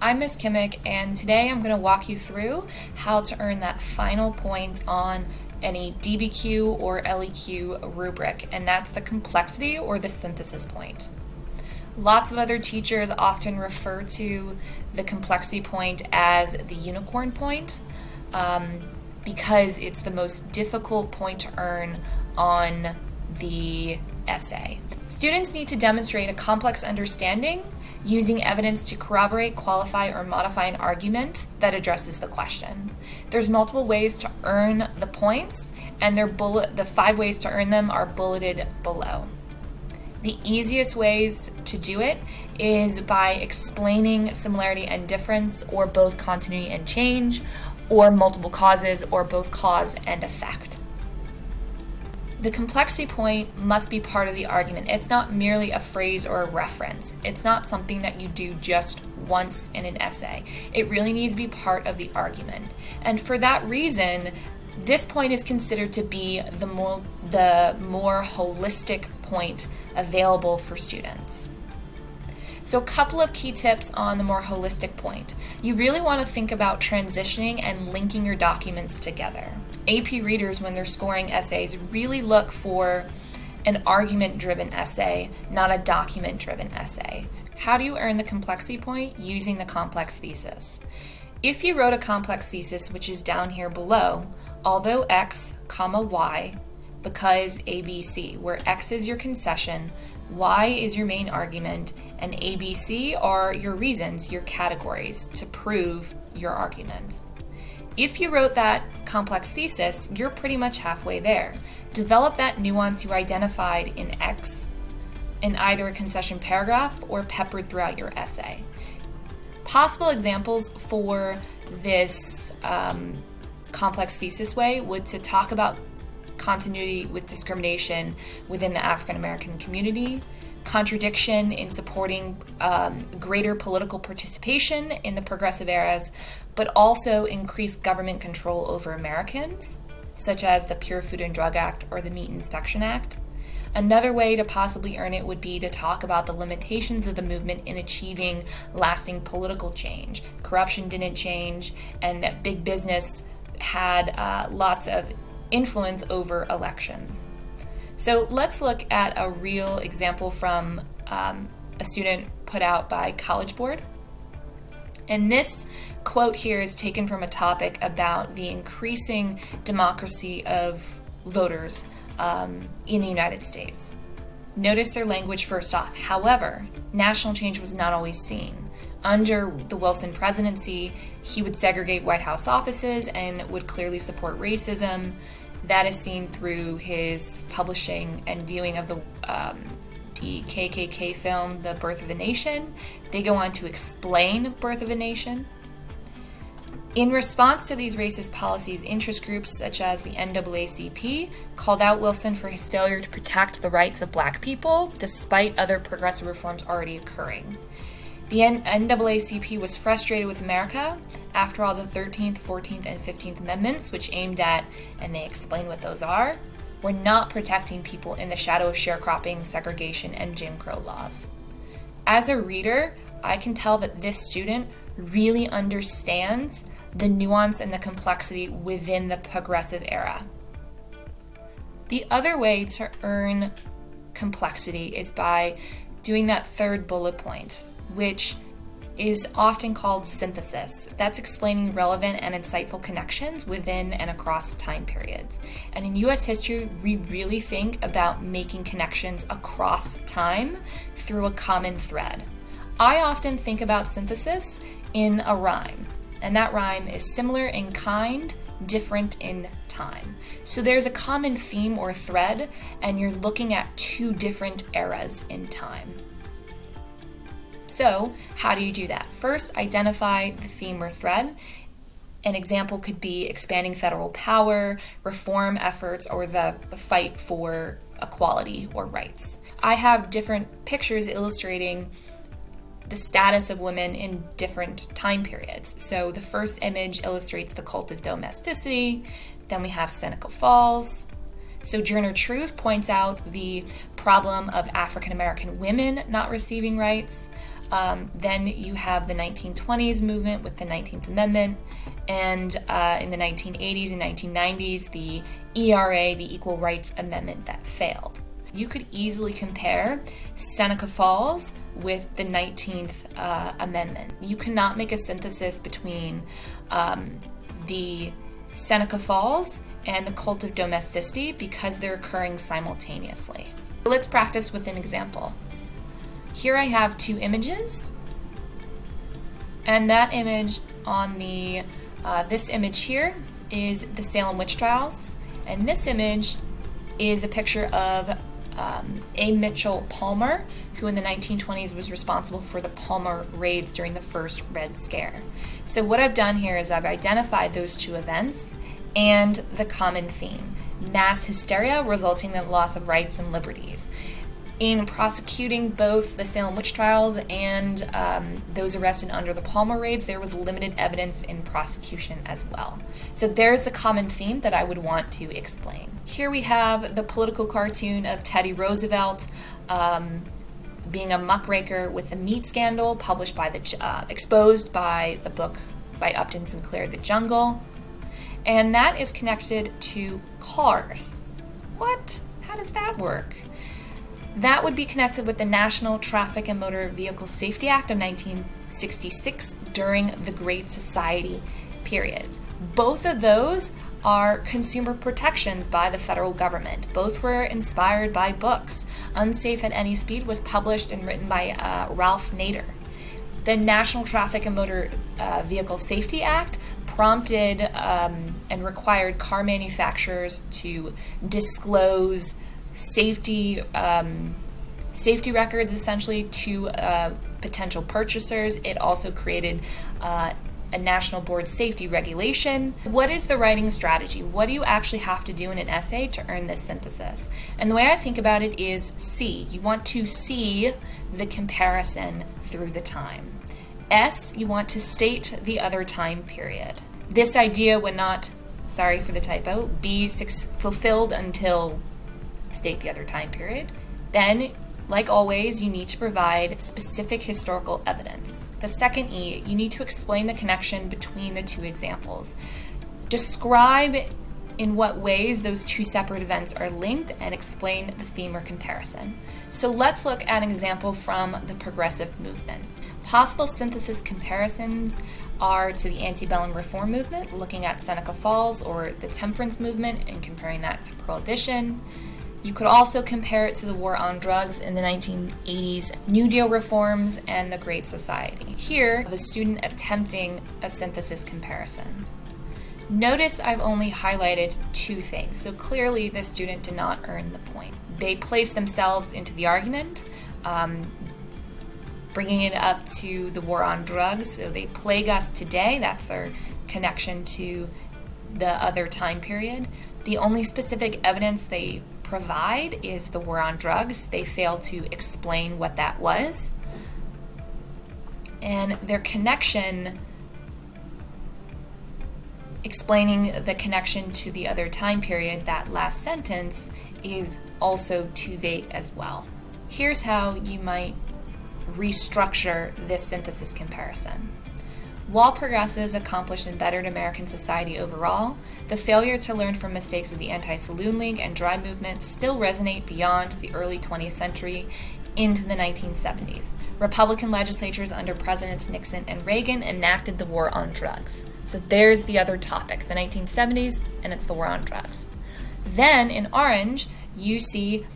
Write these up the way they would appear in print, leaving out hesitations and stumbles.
I'm Miss Kimmick, and today I'm going to walk you through how to earn that final point on any DBQ or LEQ rubric, and that's the complexity or the synthesis point. Lots of other teachers often refer to the complexity point as the unicorn point because it's the most difficult point to earn on the essay. Students need to demonstrate a complex understanding using evidence to corroborate, qualify, or modify an argument that addresses the question. There's multiple ways to earn the points, and the 5 ways to earn them are bulleted below. The easiest ways to do it is by explaining similarity and difference, or both continuity and change, or multiple causes, or both cause and effect. The complexity point must be part of the argument. It's not merely a phrase or a reference. It's not something that you do just once in an essay. It really needs to be part of the argument. And for that reason, this point is considered to be the more holistic point available for students. So a couple of key tips on the more holistic point. You really want to think about transitioning and linking your documents together. AP readers, when they're scoring essays, really look for an argument-driven essay, not a document-driven essay. How do you earn the complexity point? Using the complex thesis. If you wrote a complex thesis, which is down here below, although X, Y, because ABC, where X is your concession, Y is your main argument, and ABC are your reasons, your categories to prove your argument. If you wrote that complex thesis, you're pretty much halfway there. Develop that nuance you identified in X in either a concession paragraph or peppered throughout your essay. Possible examples for this complex thesis way would to talk about continuity with discrimination within the African American community, contradiction in supporting greater political participation in the progressive eras, but also increased government control over Americans, such as the Pure Food and Drug Act or the Meat Inspection Act. Another way to possibly earn it would be to talk about the limitations of the movement in achieving lasting political change. Corruption didn't change, and that big business had lots of influence over elections. So let's look at a real example from a student put out by College Board. And this quote here is taken from a topic about the increasing democracy of voters in the United States. Notice their language first off. However, national change was not always seen. Under the Wilson presidency, he would segregate White House offices and would clearly support racism. That is seen through his publishing and viewing of the KKK film, The Birth of a Nation. They go on to explain Birth of a Nation. In response to these racist policies, interest groups such as the NAACP called out Wilson for his failure to protect the rights of Black people, despite other progressive reforms already occurring. The NAACP was frustrated with America. After all, the 13th, 14th, and 15th Amendments, which aimed at, and they explain what those are, were not protecting people in the shadow of sharecropping, segregation, and Jim Crow laws. As a reader, I can tell that this student really understands the nuance and the complexity within the progressive era. The other way to earn complexity is by doing that third bullet point, which is often called synthesis. That's explaining relevant and insightful connections within and across time periods. And in US history, we really think about making connections across time through a common thread. I often think about synthesis in a rhyme, and that rhyme is similar in kind, different in time. So there's a common theme or thread, and you're looking at two different eras in time. So how do you do that? First, identify the theme or thread. An example could be expanding federal power, reform efforts, or the fight for equality or rights. I have different pictures illustrating the status of women in different time periods. So the first image illustrates the cult of domesticity. Then we have Seneca Falls. Sojourner Truth points out the problem of African American women not receiving rights. Then you have the 1920s movement with the 19th Amendment, and in the 1980s and 1990s, the ERA, the Equal Rights Amendment, that failed. You could easily compare Seneca Falls with the 19th Amendment. You cannot make a synthesis between the Seneca Falls and the cult of domesticity because they're occurring simultaneously. Let's practice with an example. Here I have two images, and that image on the this image here is the Salem witch trials, and this image is a picture of A. Mitchell Palmer, who in the 1920s was responsible for the Palmer raids during the first Red Scare. So what I've done here is I've identified those two events and the common theme: mass hysteria resulting in the loss of rights and liberties. In prosecuting both the Salem witch trials and those arrested under the Palmer raids, there was limited evidence in prosecution as well. So there's the common theme that I would want to explain. Here we have the political cartoon of Teddy Roosevelt being a muckraker with the meat scandal published by exposed by the book by Upton Sinclair, The Jungle. And that is connected to cars. What? How does that work? That would be connected with the National Traffic and Motor Vehicle Safety Act of 1966 during the Great Society periods. Both of those are consumer protections by the federal government. Both were inspired by books. Unsafe at Any Speed was published and written by Ralph Nader. The National Traffic and Motor Vehicle Safety Act prompted and required car manufacturers to disclose safety records essentially to potential purchasers. It also created a national board safety regulation. What is the writing strategy? What do you actually have to do in an essay to earn this synthesis? And the way I think about it is C. You want to see the comparison through the time. S. You want to state the other time period. This idea would not, sorry for the typo, be fulfilled until state the other time period. Then, like always, you need to provide specific historical evidence. The second E, you need to explain the connection between the two examples. Describe in what ways those two separate events are linked and explain the theme or comparison. So let's look at an example from the progressive movement. Possible synthesis comparisons are to the antebellum reform movement, looking at Seneca Falls, or the temperance movement and comparing that to prohibition. You could also compare it to the war on drugs in the 1980s, New Deal reforms, and the Great Society. Here, the student attempting a synthesis comparison. Notice I've only highlighted two things, so clearly this student did not earn the point. They placed themselves into the argument, bringing it up to the war on drugs, so they plague us today. That's their connection to the other time period. The only specific evidence they provide is the war on drugs. They fail to explain what that was. And their connection, explaining the connection to the other time period, that last sentence, is also too vague as well. Here's how you might restructure this synthesis comparison. While progressives accomplished and bettered American society overall, the failure to learn from mistakes of the Anti-Saloon League and Dry movement still resonate beyond the early 20th century into the 1970s. Republican legislatures under Presidents Nixon and Reagan enacted the war on drugs. So there's the other topic, the 1970s, and it's the war on drugs. Then in orange, you see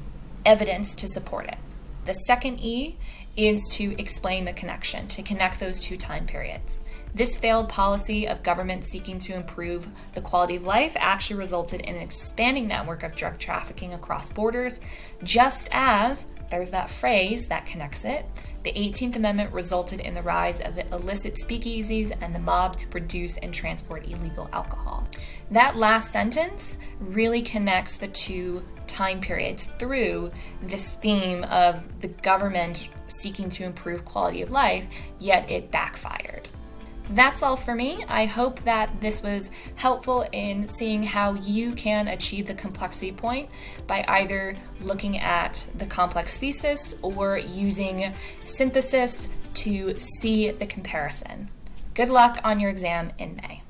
evidence to support it. The second E is to explain the connection, to connect those two time periods. This failed policy of government seeking to improve the quality of life actually resulted in an expanding network of drug trafficking across borders, just as, there's that phrase that connects it, the 18th Amendment resulted in the rise of the illicit speakeasies and the mob to produce and transport illegal alcohol. That last sentence really connects the two time periods through this theme of the government seeking to improve quality of life, yet it backfired. That's all for me. I hope that this was helpful in seeing how you can achieve the complexity point by either looking at the complex thesis or using synthesis to see the comparison. Good luck on your exam in May.